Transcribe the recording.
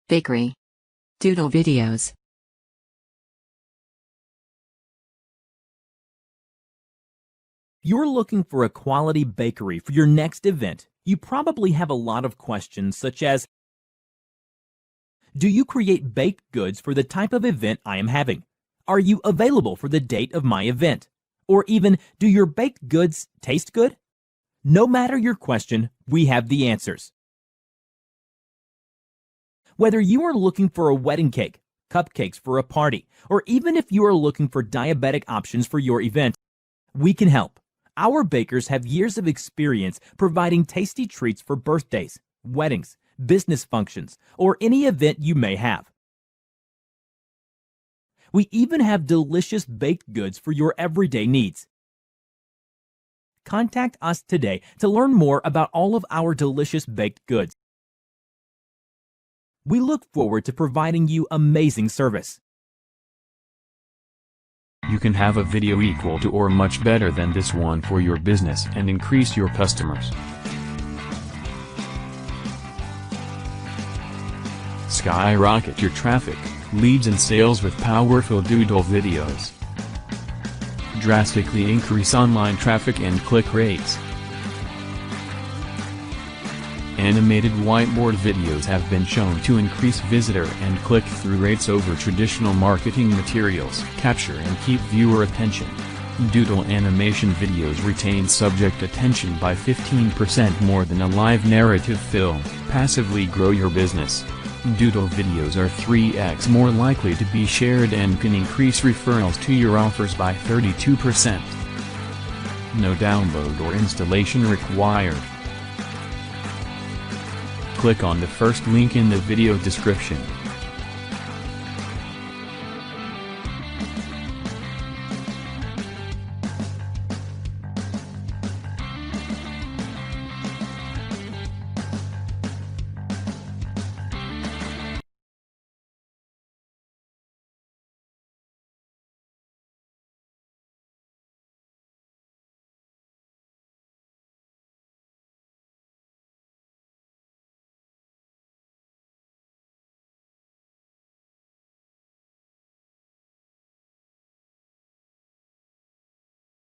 Bakery. Doodle videos. You're looking for a quality bakery for your next event. You probably have a lot of questions such as, do you create baked goods for the type of event I am having? Are you available for the date of my event? Or even, do your baked goods taste good? No matter your question, we have the answers. Whether you are looking for a wedding cake, cupcakes for a party, or even if you are looking for diabetic options for your event, we can help. Our bakers have years of experience providing tasty treats for birthdays, weddings, business functions, or any event you may have. We even have delicious baked goods for your everyday needs. Contact us today to learn more about all of our delicious baked goods. We look forward to providing you amazing service. You can have a video equal to or much better than this one for your business and increase your customers. Skyrocket your traffic, leads and sales with powerful Doodle videos. Drastically increase online traffic and click rates. Animated whiteboard videos have been shown to increase visitor and click-through rates over traditional marketing materials. Capture and keep viewer attention. Doodle animation videos retain subject attention by 15% more than a live narrative film. Passively grow your business. Doodle videos are 3x more likely to be shared and can increase referrals to your offers by 32%. No download or installation required. Click on the first link in the video description.